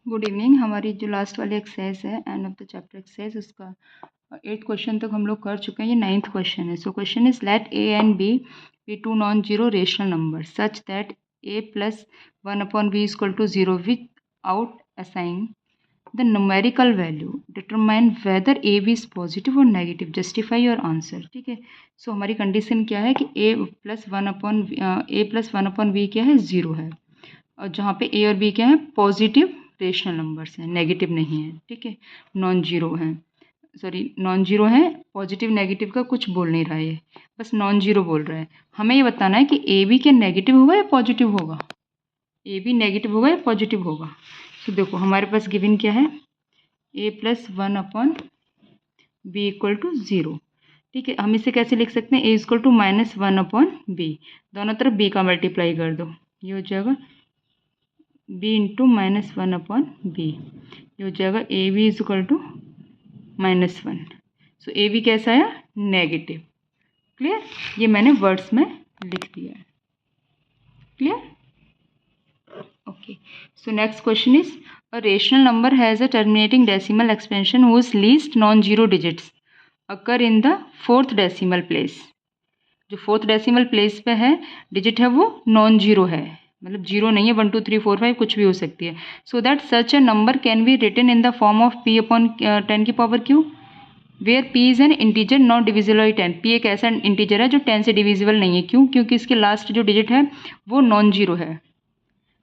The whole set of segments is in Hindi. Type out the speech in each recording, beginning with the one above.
Good evening. हमारी जो लास्ट वाली एक्सरसाइज है end of the chapter exercise, उसका 8th क्वेश्चन तक हम लोग कर चुके हैं। ये 9th क्वेश्चन है। So question is let a and b be two non zero rational number such that a plus 1/b equal to 0 without assigning the numerical value determine whether a b is positive और नेगेटिव, जस्टिफाई योर आंसर। ठीक है। सो हमारी कंडीशन क्या है कि a plus one upon b क्या है, 0 है, और जहाँ पे ए और बी क्या है, पॉजिटिव रेशनल नंबर्स हैं, नेगेटिव नहीं है। ठीक है। नॉन जीरो हैं, नॉन जीरो है, पॉजिटिव नेगेटिव का कुछ बोल नहीं रहा है, ये बस नॉन जीरो बोल रहा है। हमें ये बताना है कि ए बी क्या नेगेटिव होगा या पॉजिटिव होगा, ए बी नेगेटिव होगा या पॉजिटिव होगा। तो देखो हमारे पास गिवन क्या है, ए प्लस 1/b इक्वल टू 0। ठीक है। हम इसे कैसे लिख सकते हैं, ए इक्वल टू -1/b, दोनों तरफ b का मल्टीप्लाई कर दो, ये हो जाएगा b इंटू -1/b, ये हो जाएगा a b is equal to -1। So a b कैसा आया, नेगेटिव। क्लियर, ये मैंने वर्ड्स में लिख दिया है। Clear, okay. So next question is a rational number has a terminating decimal expansion whose least non zero digits occur in the 4th decimal place. जो 4th डेसिमल प्लेस पे है डिजिट है वो नॉन जीरो है, मतलब जीरो नहीं है, 1 2 3 4 5 कुछ भी हो सकती है। So that such a number can be written in the form of p upon 10 की power q, where p is an integer not divisible by 10। p एक ऐसा इंटीजर है जो 10 से डिविजिबल नहीं है। क्यों? क्योंकि इसके लास्ट जो डिजिट है वो नॉन जीरो है,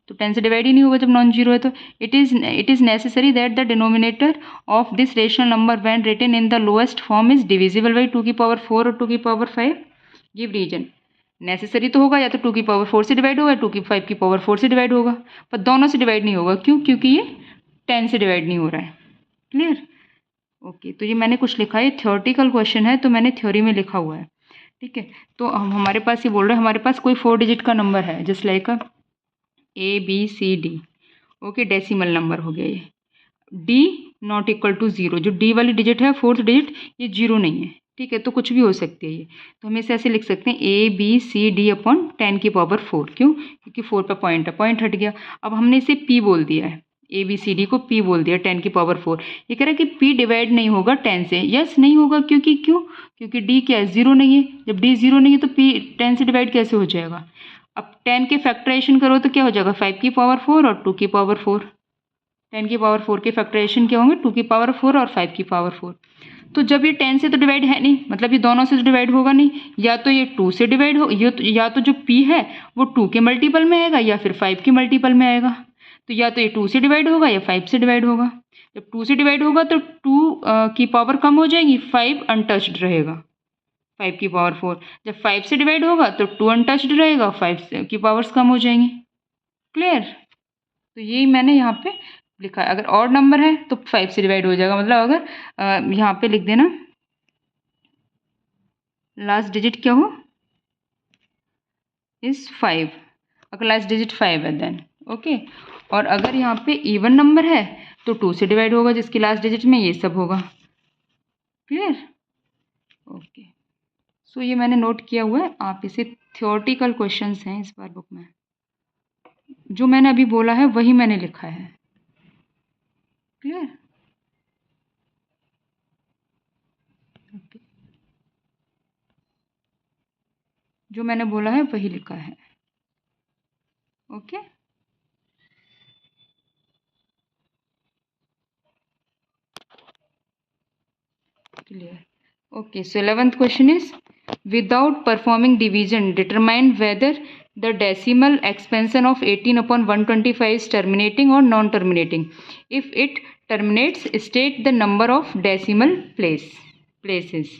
तो 10 से डिवाइड ही नहीं होगा जब नॉन जीरो है। तो it is necessary that the denominator of this rational number when written in the lowest form is divisible by 2 की पावर 4 और 2 की पावर 5। Give reason. नेसेसरी तो होगा, या तो 2 की पावर 4 से डिवाइड होगा या 2 की 5 की पावर 4 से डिवाइड होगा, पर दोनों से डिवाइड नहीं होगा। क्यों? क्योंकि ये 10 से डिवाइड नहीं हो रहा है। Clear, okay. तो ये मैंने कुछ लिखा है, थ्योरेटिकल क्वेश्चन है तो मैंने थ्योरी में लिखा हुआ है। ठीक है। तो हम हमारे पास ये बोल रहे हैं, हमारे पास कोई 4 डिजिट का नंबर है, just like ABCD। Okay, decimal number हो गया ये। D नॉट इक्वल टू 0, जो D वाली डिजिट है 4th डिजिट, ये 0 नहीं है। ठीक है, तो कुछ भी हो सकती है ये। तो हम इसे ऐसे लिख सकते हैं ABCD अपॉन 10 की पावर 4। क्यों? क्योंकि 4 पे पॉइंट है, पॉइंट हट गया। अब हमने इसे P बोल दिया है, ABCD को P बोल दिया 10 की पावर 4। ये कह रहा है कि P डिवाइड नहीं होगा 10 से। यस, नहीं होगा। क्योंकि क्यों? क्योंकि D क्या है, 0 नहीं है। जब D 0 नहीं है तो P 10 से डिवाइड कैसे हो जाएगा। अब 10 के फैक्टराइजेशन करो तो क्या हो जाएगा, 5 की पावर 4 और 2 की पावर 4। 10 की पावर 4 के फैक्टराइजेशन क्या होंगे, 2 की पावर 4 और 5 की पावर 4। तो जब ये 10 से तो डिवाइड है नहीं, मतलब ये दोनों से तो डिवाइड होगा नहीं, या तो ये 2 से डिवाइड हो, या तो जो p है वो 2 के मल्टीपल में आएगा या फिर 5 के मल्टीपल में आएगा। तो या तो ये 2 से डिवाइड होगा या 5 से डिवाइड होगा। जब 2 से डिवाइड होगा तो 2 की पावर कम हो जाएगी, 5 अनटच्ड रहेगा, 5 की पावर 4। जब 5 से डिवाइड होगा तो 2 अनटच्ड रहेगा, 5 की पावर्स कम हो जाएंगी। क्लियर, तो यही मैंने यहाँ पे लिखा है। अगर ऑड नंबर है तो 5 से डिवाइड हो जाएगा, मतलब अगर यहाँ पे लिख देना लास्ट डिजिट क्या हो, इज 5। अगर लास्ट डिजिट 5 है देन ओके। और अगर यहाँ पे इवन नंबर है तो 2 से डिवाइड होगा, जिसकी लास्ट डिजिट में ये सब होगा। Clear, okay. सो ये मैंने नोट किया हुआ है, आप इसे थ्योरेटिकल क्वेश्चंस हैं इस बार बुक में, जो मैंने अभी बोला है वही मैंने लिखा है। Clear, okay. जो मैंने बोला है वही लिखा है। Okay, clear, okay. So 11th question is without performing division determine whether the decimal expansion of 18/125 is terminating or non-terminating. If it terminates, state the number of decimal places.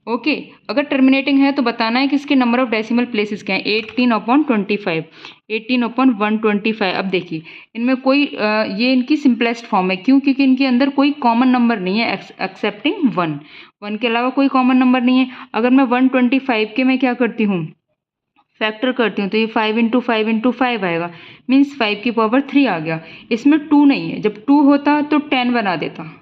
Okay, अगर टर्मिनेटिंग है तो बताना है कि इसके नंबर ऑफ डेसिमल प्लेसेस क्या है। 18/25, 18/125। अब देखिए इनमें कोई ये इनकी सिंपलेस्ट फॉर्म है। क्यों? क्योंकि इनके अंदर कोई कॉमन नंबर नहीं है एक्सेप्टिंग 1 के अलावा कोई कॉमन नंबर नहीं है। अगर मैं 125 के मैं क्या करती हूँ, फैक्टर करती हूँ, तो ये 5 इंटू 5 इंटू 5 आएगा, मीन्स 5 की पावर 3 आ गया। इसमें 2 नहीं है, जब 2 होता तो 10 बना देता।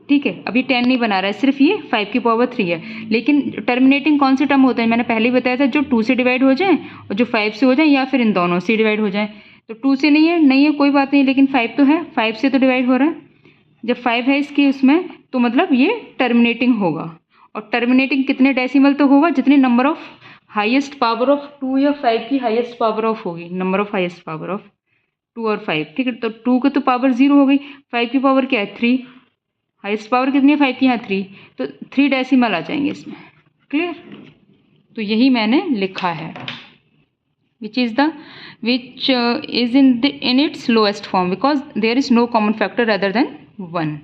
ठीक है, अभी 10 नहीं बना रहा है, सिर्फ ये 5 की पावर 3 है। लेकिन टर्मिनेटिंग कौन से टर्म होते हैं, मैंने पहले ही बताया था, जो 2 से डिवाइड हो जाए और जो 5 से हो जाए, या फिर इन दोनों से डिवाइड हो जाए। तो 2 से नहीं है कोई बात नहीं, लेकिन 5 तो है, 5 से तो डिवाइड हो रहा है। जब 5 है इसके उसमें तो मतलब ये टर्मिनेटिंग होगा, और टर्मिनेटिंग कितने डेसिमल तो होगा जितने number of highest power of 2 या 5 की हाईएस्ट पावर ऑफ होगी, number of highest power of 2 और 5, ठीक है। तो 2 की तो पावर 0 हो गई, 5 की पावर क्या है 3, हाईएस्ट पावर कितनी है 5 की, यहाँ 3, तो 3 डेसिमल आ जाएंगे इसमें। क्लियर, तो यही मैंने लिखा है, which is is in its lowest form because there is no common factor rather than 1.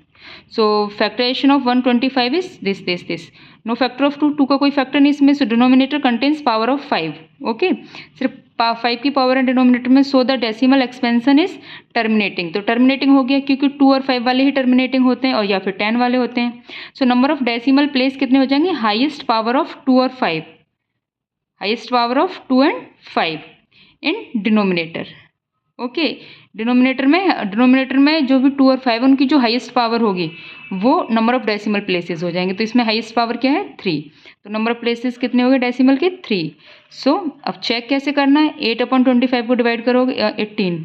So factorization of 125 is this. No factor of 2 का कोई फैक्टर नहीं इसमें, so denominator contains power of 5. Okay, सिर्फ 5 की पावर है डिनोमिनेटर में, so the decimal expansion is terminating. तो टर्मिनेटिंग हो गया क्योंकि 2 और 5 वाले ही टर्मिनेटिंग होते हैं, और या फिर 10 वाले होते हैं। So number of decimal place कितने हो जाएंगे, हाईएस्ट पावर ऑफ 2 और 5, highest power of 2 and 5 in denominator. Okay, denominator में जो भी 2 और 5 उनकी जो हाईएस्ट पावर होगी वो नंबर ऑफ डेसिमल प्लेसेस हो जाएंगे। तो इसमें हाईएस्ट पावर क्या है 3, तो नंबर ऑफ प्लेसेस कितने हो गए डेसिमल के 3। सो अब चेक कैसे करना है, 8/25 को डिवाइड करोगे 18,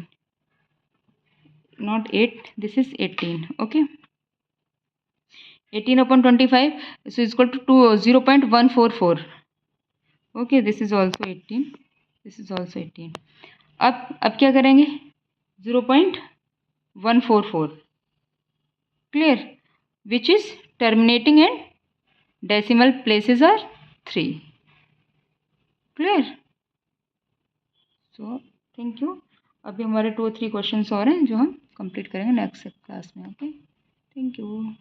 not 8, this is 18। Okay, 18/25 is equal to 0.144। Okay, this is also 18, this is also 18। अब क्या करेंगे 0.144, clear, which is terminating and decimal places are 3। Clear, so thank you. अभी हमारे 2 और 3 क्वेश्चंस और हैं जो हम कंप्लीट करेंगे नेक्स्ट क्लास में। Okay, thank you.